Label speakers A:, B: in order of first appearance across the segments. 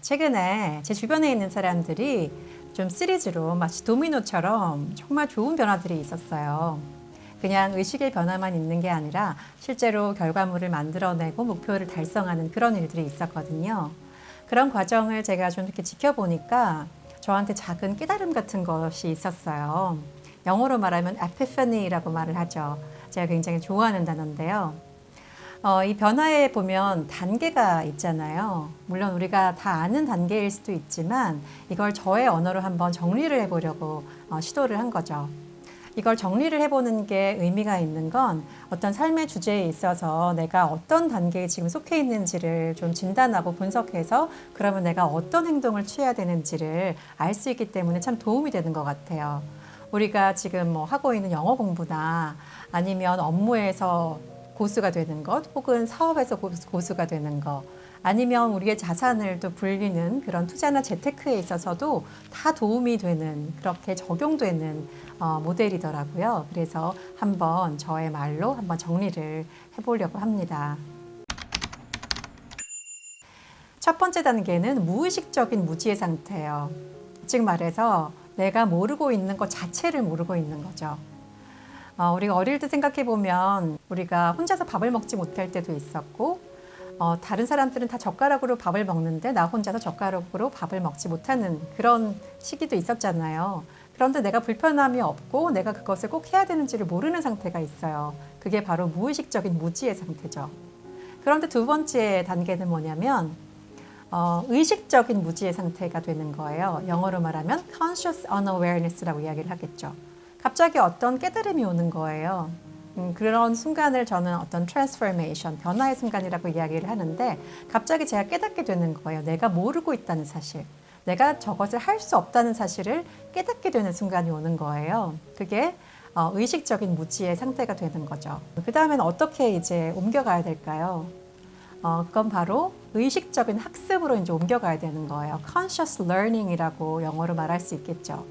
A: 최근에 제 주변에 있는 사람들이 좀 시리즈로 마치 도미노처럼 정말 좋은 변화들이 있었어요. 그냥 의식의 변화만 있는 게 아니라 실제로 결과물을 만들어내고 목표를 달성하는 그런 일들이 있었거든요. 그런 과정을 제가 좀 이렇게 지켜보니까 저한테 작은 깨달음 같은 것이 있었어요. 영어로 말하면 에피파니라고 말을 하죠. 제가 굉장히 좋아하는 단어인데요. 이 변화에 보면 단계가 있잖아요. 물론 우리가 다 아는 단계일 수도 있지만 이걸 저의 언어로 한번 정리를 해보려고 시도를 한 거죠. 이걸 정리를 해보는 게 의미가 있는 건 어떤 삶의 주제에 있어서 내가 어떤 단계에 지금 속해 있는지를 좀 진단하고 분석해서 그러면 내가 어떤 행동을 취해야 되는지를 알 수 있기 때문에 참 도움이 되는 것 같아요. 우리가 지금 뭐 하고 있는 영어 공부나 아니면 업무에서 고수가 되는 것, 혹은 사업에서 고수가 되는 것, 아니면 우리의 자산을 또 불리는 그런 투자나 재테크에 있어서도 다 도움이 되는, 그렇게 적용되는 모델이더라고요. 그래서 한번 저의 말로 한번 정리를 해보려고 합니다. 첫 번째 단계는 무의식적인 무지의 상태예요. 즉 말해서 내가 모르고 있는 것 자체를 모르고 있는 거죠. 우리가 어릴 때 생각해 보면 우리가 혼자서 밥을 먹지 못할 때도 있었고, 다른 사람들은 다 젓가락으로 밥을 먹는데 나 혼자서 젓가락으로 밥을 먹지 못하는 그런 시기도 있었잖아요. 그런데 내가 불편함이 없고 내가 그것을 꼭 해야 되는지를 모르는 상태가 있어요. 그게 바로 무의식적인 무지의 상태죠. 그런데 두 번째 단계는 뭐냐면 의식적인 무지의 상태가 되는 거예요. 영어로 말하면 conscious unawareness라고 이야기를 하겠죠. 갑자기 어떤 깨달음이 오는 거예요. 그런 순간을 저는 어떤 transformation, 변화의 순간이라고 이야기를 하는데 갑자기 제가 깨닫게 되는 거예요. 내가 모르고 있다는 사실. 내가 저것을 할 수 없다는 사실을 깨닫게 되는 순간이 오는 거예요. 그게 의식적인 무지의 상태가 되는 거죠. 그 다음에는 어떻게 이제 옮겨가야 될까요? 그건 바로 의식적인 학습으로 이제 옮겨가야 되는 거예요. conscious learning이라고 영어로 말할 수 있겠죠.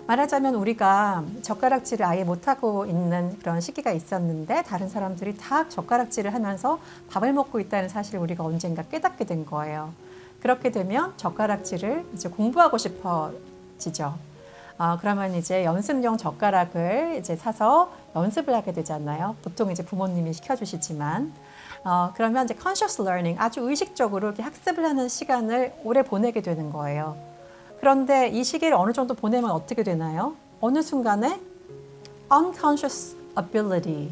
A: 말하자면 우리가 젓가락질을 아예 못하고 있는 그런 시기가 있었는데 다른 사람들이 다 젓가락질을 하면서 밥을 먹고 있다는 사실을 우리가 언젠가 깨닫게 된 거예요. 그렇게 되면 젓가락질을 이제 공부하고 싶어지죠. 그러면 이제 연습용 젓가락을 이제 사서 연습을 하게 되잖아요. 보통 이제 부모님이 시켜주시지만. 그러면 이제 conscious learning, 아주 의식적으로 이렇게 학습을 하는 시간을 오래 보내게 되는 거예요. 그런데 이 시기를 어느 정도 보내면 어떻게 되나요? 어느 순간에 unconscious ability,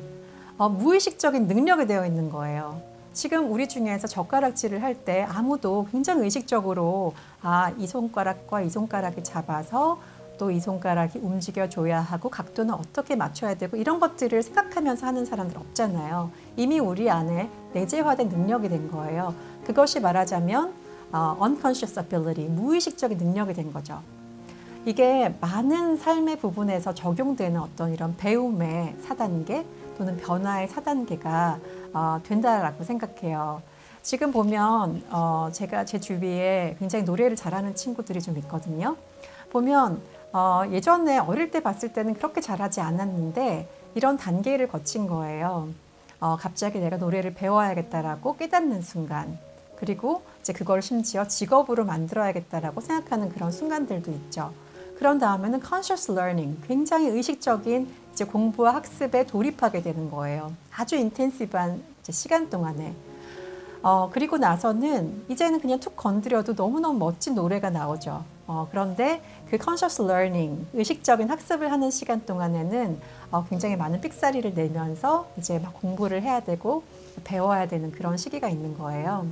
A: 무의식적인 능력이 되어 있는 거예요. 지금 우리 중에서 젓가락질을 할 때 아무도 굉장히 의식적으로 이 손가락과 이 손가락이 잡아서 또 이 손가락이 움직여줘야 하고 각도는 어떻게 맞춰야 되고 이런 것들을 생각하면서 하는 사람들 없잖아요. 이미 우리 안에 내재화된 능력이 된 거예요. 그것이 말하자면 unconscious ability, 무의식적인 능력이 된 거죠. 이게 많은 삶의 부분에서 적용되는 어떤 이런 배움의 4단계 또는 변화의 4단계가 된다라고 생각해요. 지금 보면 제가 제 주위에 굉장히 노래를 잘하는 친구들이 좀 있거든요. 보면 예전에 어릴 때 봤을 때는 그렇게 잘하지 않았는데 이런 단계를 거친 거예요. 갑자기 내가 노래를 배워야겠다라고 깨닫는 순간, 그리고 이제 그걸 심지어 직업으로 만들어야겠다라고 생각하는 그런 순간들도 있죠. 그런 다음에는 conscious learning, 굉장히 의식적인 이제 공부와 학습에 돌입하게 되는 거예요. 아주 인텐시브한 시간 동안에. 그리고 나서는 이제는 그냥 툭 건드려도 너무너무 멋진 노래가 나오죠. 그런데 그 conscious learning, 의식적인 학습을 하는 시간 동안에는 굉장히 많은 삑사리를 내면서 이제 막 공부를 해야 되고 배워야 되는 그런 시기가 있는 거예요.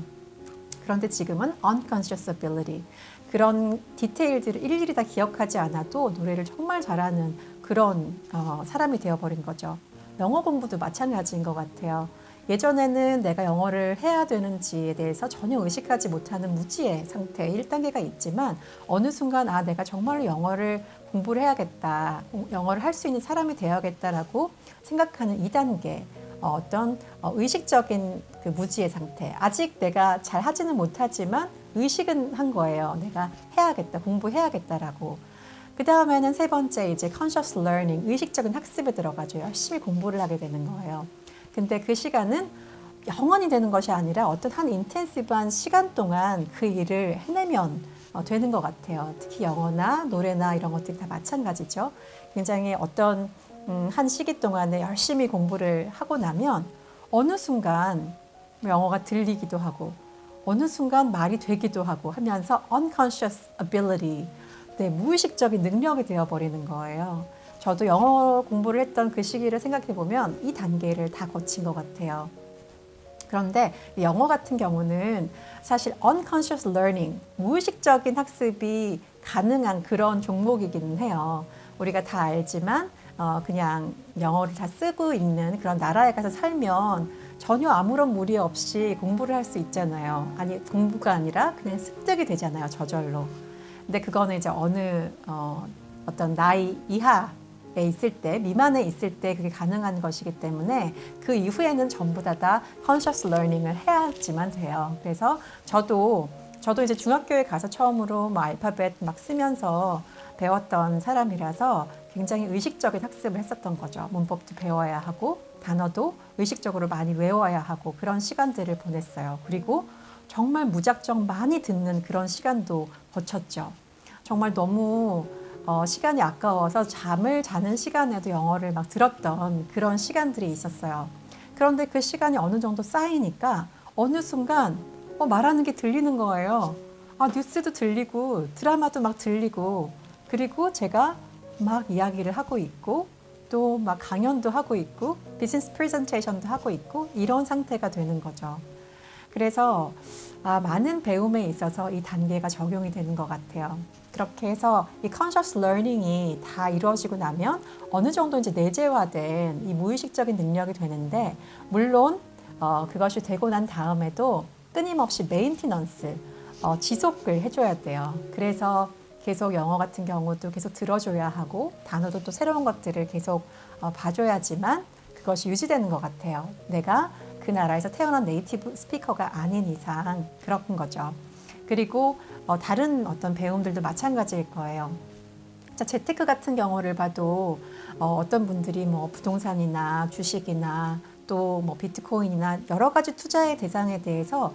A: 그런데 지금은 unconscious ability, 그런 디테일들을 일일이 다 기억하지 않아도 노래를 정말 잘하는 그런 사람이 되어버린 거죠. 영어 공부도 마찬가지인 것 같아요. 예전에는 내가 영어를 해야 되는지에 대해서 전혀 의식하지 못하는 무지의 상태 1단계가 있지만 어느 순간 내가 정말로 영어를 공부를 해야겠다, 영어를 할 수 있는 사람이 되어야겠다라고 생각하는 2단계, 어떤 의식적인 그 무지의 상태. 아직 내가 잘 하지는 못하지만 의식은 한 거예요. 내가 해야겠다, 공부해야겠다라고. 그 다음에는 세 번째 이제 conscious learning, 의식적인 학습에 들어가죠. 열심히 공부를 하게 되는 거예요. 근데 그 시간은 영원히 되는 것이 아니라 어떤 한 인텐시브한 시간 동안 그 일을 해내면 되는 것 같아요. 특히 영어나 노래나 이런 것들이 다 마찬가지죠. 굉장히 어떤 한 시기 동안에 열심히 공부를 하고 나면 어느 순간 영어가 들리기도 하고 어느 순간 말이 되기도 하고 하면서 unconscious ability, 네, 무의식적인 능력이 되어버리는 거예요. 저도 영어 공부를 했던 그 시기를 생각해 보면 이 단계를 다 거친 것 같아요. 그런데 영어 같은 경우는 사실 unconscious learning, 무의식적인 학습이 가능한 그런 종목이기는 해요. 우리가 다 알지만 그냥 영어를 다 쓰고 있는 그런 나라에 가서 살면 전혀 아무런 무리 없이 공부를 할 수 있잖아요. 아니, 공부가 아니라 그냥 습득이 되잖아요, 저절로. 근데 그거는 이제 어느 어떤 나이 이하에 있을 때, 미만에 있을 때 그게 가능한 것이기 때문에 그 이후에는 전부 다 conscious learning을 해야지만 돼요. 그래서 저도 이제 중학교에 가서 처음으로 뭐 알파벳 막 쓰면서 배웠던 사람이라서 굉장히 의식적인 학습을 했었던 거죠. 문법도 배워야 하고 단어도 의식적으로 많이 외워야 하고 그런 시간들을 보냈어요. 그리고 정말 무작정 많이 듣는 그런 시간도 거쳤죠. 정말 너무 시간이 아까워서 잠을 자는 시간에도 영어를 막 들었던 그런 시간들이 있었어요. 그런데 그 시간이 어느 정도 쌓이니까 어느 순간 말하는 게 들리는 거예요. 뉴스도 들리고 드라마도 막 들리고 그리고 제가 막 이야기를 하고 있고 또 막 강연도 하고 있고 비즈니스 프레젠테이션도 하고 있고 이런 상태가 되는 거죠. 그래서 많은 배움에 있어서 이 단계가 적용이 되는 것 같아요. 그렇게 해서 이 conscious learning이 다 이루어지고 나면 어느 정도 이제 내재화된 이 무의식적인 능력이 되는데 물론 그것이 되고 난 다음에도 끊임없이 메인티넌스, 지속을 해줘야 돼요. 그래서 계속 영어 같은 경우도 계속 들어줘야 하고 단어도 또 새로운 것들을 계속 봐줘야지만 그것이 유지되는 것 같아요. 내가 그 나라에서 태어난 네이티브 스피커가 아닌 이상 그런 거죠. 그리고 다른 어떤 배움들도 마찬가지일 거예요. 자, 재테크 같은 경우를 봐도 어떤 분들이 뭐 부동산이나 주식이나 또 뭐 비트코인이나 여러 가지 투자의 대상에 대해서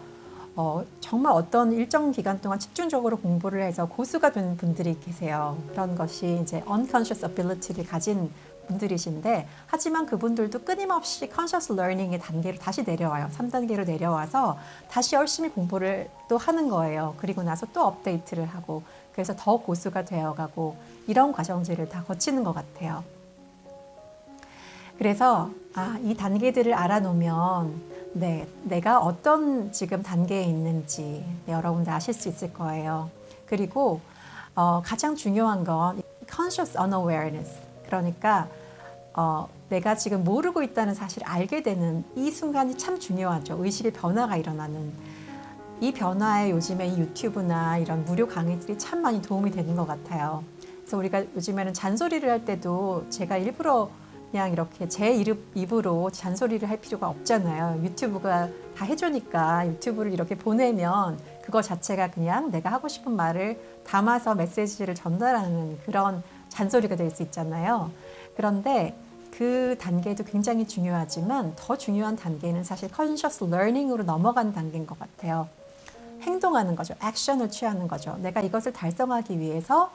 A: 정말 어떤 일정 기간 동안 집중적으로 공부를 해서 고수가 된 분들이 계세요. 그런 것이 이제 unconscious ability를 가진 분들이신데 하지만 그분들도 끊임없이 conscious learning의 단계로 다시 내려와요. 3단계로 내려와서 다시 열심히 공부를 또 하는 거예요. 그리고 나서 또 업데이트를 하고 그래서 더 고수가 되어가고 이런 과정들을 다 거치는 것 같아요. 그래서 이 단계들을 알아놓으면 내가 어떤 지금 단계에 있는지 여러분들 아실 수 있을 거예요. 그리고 가장 중요한 건 conscious unawareness. 그러니까 내가 지금 모르고 있다는 사실을 알게 되는 이 순간이 참 중요하죠. 의식의 변화가 일어나는. 이 변화에 요즘에 이 유튜브나 이런 무료 강의들이 참 많이 도움이 되는 것 같아요. 그래서 우리가 요즘에는 잔소리를 할 때도 제가 일부러 그냥 이렇게 제 입으로 잔소리를 할 필요가 없잖아요. 유튜브가 다 해주니까 유튜브를 이렇게 보내면 그거 자체가 그냥 내가 하고 싶은 말을 담아서 메시지를 전달하는 그런 잔소리가 될 수 있잖아요. 그런데 그 단계도 굉장히 중요하지만 더 중요한 단계는 사실 conscious learning으로 넘어가는 단계인 것 같아요. 행동하는 거죠. 액션을 취하는 거죠. 내가 이것을 달성하기 위해서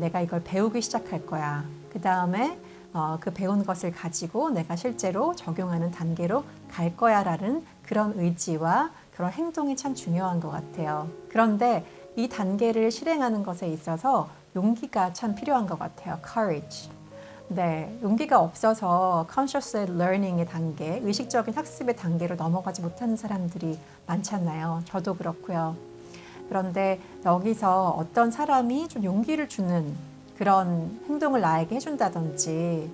A: 내가 이걸 배우기 시작할 거야. 그 다음에 그 배운 것을 가지고 내가 실제로 적용하는 단계로 갈 거야라는 그런 의지와 그런 행동이 참 중요한 것 같아요. 그런데 이 단계를 실행하는 것에 있어서 용기가 참 필요한 것 같아요. courage. 네, 용기가 없어서 conscious learning의 단계, 의식적인 학습의 단계로 넘어가지 못하는 사람들이 많잖아요. 저도 그렇고요. 그런데 여기서 어떤 사람이 좀 용기를 주는 그런 행동을 나에게 해준다든지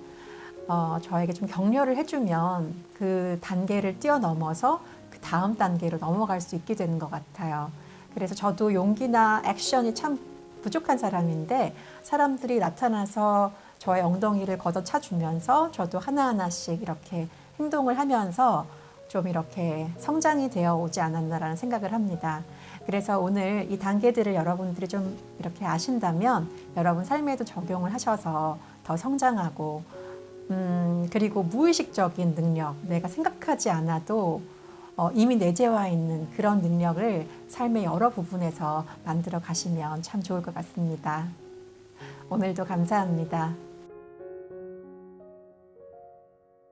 A: 저에게 좀 격려를 해주면 그 단계를 뛰어넘어서 그 다음 단계로 넘어갈 수 있게 되는 것 같아요. 그래서 저도 용기나 액션이 참 부족한 사람인데 사람들이 나타나서 저의 엉덩이를 걷어차주면서 저도 하나하나씩 이렇게 행동을 하면서 좀 이렇게 성장이 되어 오지 않았나라는 생각을 합니다. 그래서 오늘 이 단계들을 여러분들이 좀 이렇게 아신다면 여러분 삶에도 적용을 하셔서 더 성장하고 그리고 무의식적인 능력, 내가 생각하지 않아도 이미 내재화 있는 그런 능력을 삶의 여러 부분에서 만들어 가시면 참 좋을 것 같습니다. 오늘도 감사합니다.